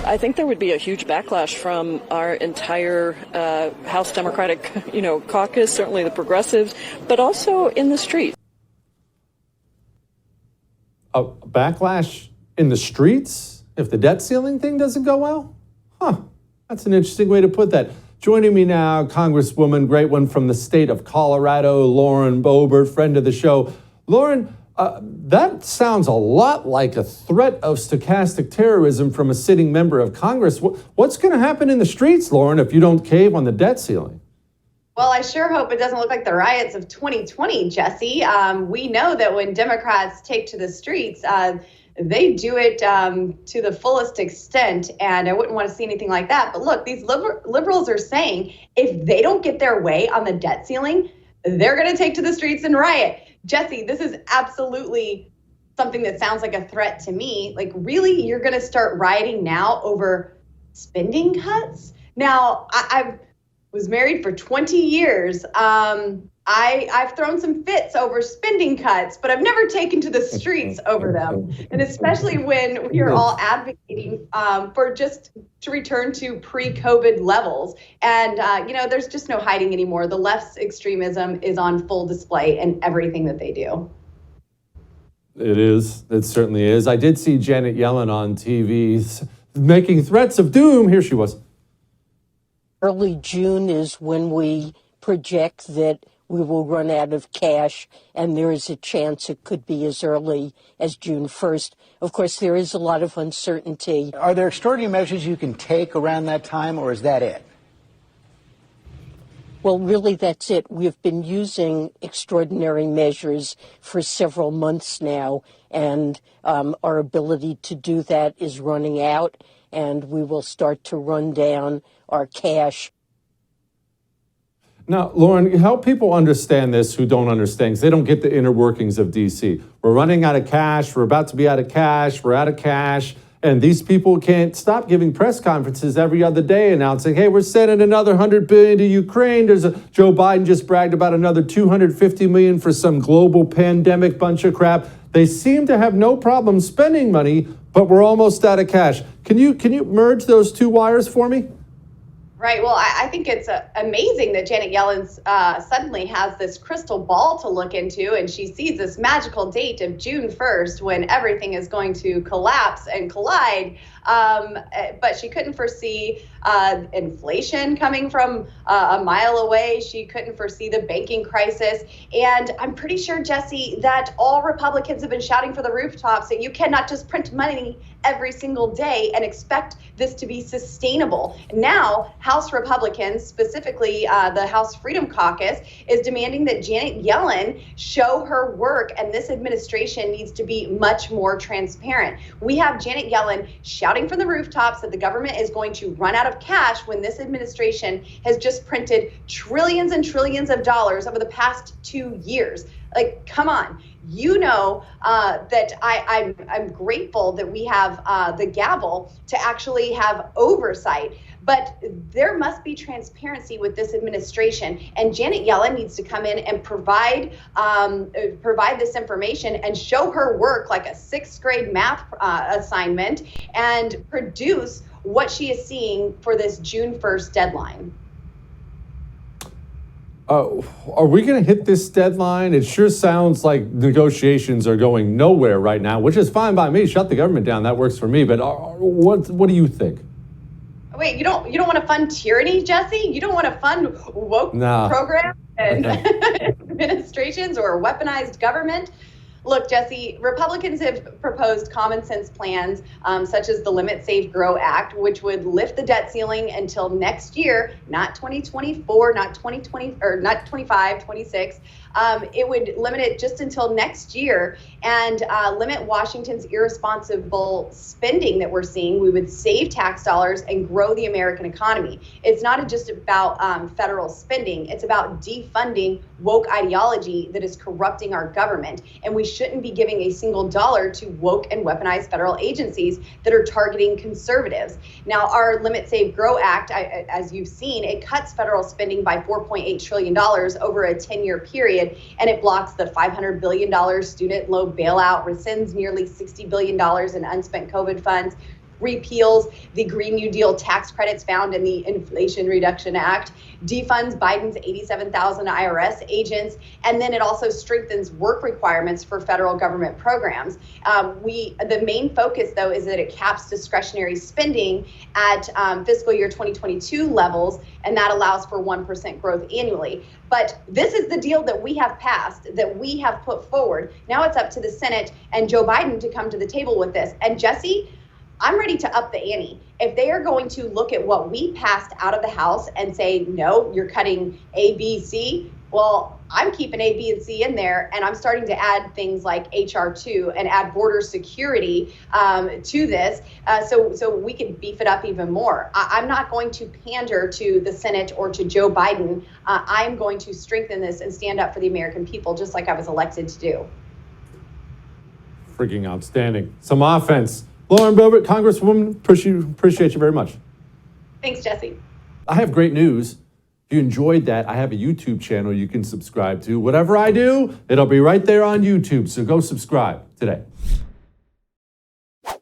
I think there would be a huge backlash from our entire House Democratic, caucus, certainly the progressives, but also in the streets. A backlash in the streets if the debt ceiling thing doesn't go well? That's an interesting way to put that. Joining me now, Congresswoman, great one from the state of Colorado, Lauren Boebert, friend of the show. Lauren, that sounds a lot like a threat of stochastic terrorism from a sitting member of Congress. What's going to happen in the streets, Lauren, if you don't cave on the debt ceiling? Well, I sure hope it doesn't look like the riots of 2020, Jesse. We know that when Democrats take to the streets, they do it to the fullest extent, and I wouldn't want to see anything like that. But look, these liberals are saying if they don't get their way on the debt ceiling, they're going to take to the streets and riot. Jesse, this is absolutely something that sounds like a threat to me. Like, really, you're going to start rioting now over spending cuts? Now, I was married for 20 years. I've thrown some fits over spending cuts, but I've never taken to the streets over them. And especially when we're all advocating for just to return to pre-COVID levels. And, there's just no hiding anymore. The left's extremism is on full display in everything that they do. It is. It certainly is. I did see Janet Yellen on TV making threats of doom. Here she was. Early June is when we project that we will run out of cash, and there is a chance it could be as early as June 1st. Of course, there is a lot of uncertainty. Are there extraordinary measures you can take around that time, or is that it? Well, really, that's it. We've been using extraordinary measures for several months now, and our ability to do that is running out, and we will start to run down our cash. Now, Lauren, help people understand this who don't understand, because they don't get the inner workings of D.C. We're running out of cash. We're about to be out of cash. We're out of cash. And these people can't stop giving press conferences every other day announcing, hey, we're sending another $100 billion to Ukraine. Joe Biden just bragged about another $250 million for some global pandemic bunch of crap. They seem to have no problem spending money, but we're almost out of cash. Can you merge those two wires for me? Right. Well, I think it's amazing that Janet Yellen suddenly has this crystal ball to look into, and she sees this magical date of June 1st when everything is going to collapse and collide. But she couldn't foresee inflation coming from a mile away. She couldn't foresee the banking crisis. And I'm pretty sure, Jesse, that all Republicans have been shouting for the rooftops that you cannot just print money every single day and expect this to be sustainable. Now, House Republicans, specifically the House Freedom Caucus, is demanding that Janet Yellen show her work, and this administration needs to be much more transparent. We have Janet Yellen shouting from the rooftops that the government is going to run out of cash when this administration has just printed trillions and trillions of dollars over the past 2 years. Like, come on. You know that I'm grateful that we have the gavel to actually have oversight. But there must be transparency with this administration, and Janet Yellen needs to come in and provide this information and show her work like a 6th grade math assignment and produce what she is seeing for this June 1st deadline. Are we going to hit this deadline? It sure sounds like negotiations are going nowhere right now, which is fine by me. Shut the government down. That works for me. But what do you think? Wait, you don't want to fund tyranny, Jesse? You don't want to fund woke programs and administrations or weaponized government? Look, Jesse, Republicans have proposed common sense plans such as the Limit, Save, Grow Act, which would lift the debt ceiling until next year, not 2024, not 2020, or not 25, 26. It would limit it just until next year and limit Washington's irresponsible spending that we're seeing. We would save tax dollars and grow the American economy. It's not just about federal spending. It's about defunding woke ideology that is corrupting our government. And we shouldn't be giving a single dollar to woke and weaponized federal agencies that are targeting conservatives. Now, our Limit, Save, Grow Act, as you've seen, it cuts federal spending by $4.8 trillion over a 10-year period, and it blocks the $500 billion student loan bailout, rescinds nearly $60 billion in unspent COVID funds, repeals the Green New Deal tax credits found in the Inflation Reduction Act, defunds Biden's 87,000 IRS agents, and then it also strengthens work requirements for federal government programs. The main focus, though, is that it caps discretionary spending at fiscal year 2022 levels, and that allows for 1% growth annually. But this is the deal that we have passed, that we have put forward. Now it's up to the Senate and Joe Biden to come to the table with this. And Jesse, I'm ready to up the ante. If they are going to look at what we passed out of the House and say, no, you're cutting A, B, C, well, I'm keeping A, B, and C in there, and I'm starting to add things like HR2 and add border security to this, so we can beef it up even more. I'm not going to pander to the Senate or to Joe Biden. I'm going to strengthen this and stand up for the American people, just like I was elected to do. Freaking outstanding. Some offense. Lauren Boebert, Congresswoman, appreciate you very much. Thanks, Jesse. I have great news. If you enjoyed that, I have a YouTube channel you can subscribe to. Whatever I do, it'll be right there on YouTube, so go subscribe today.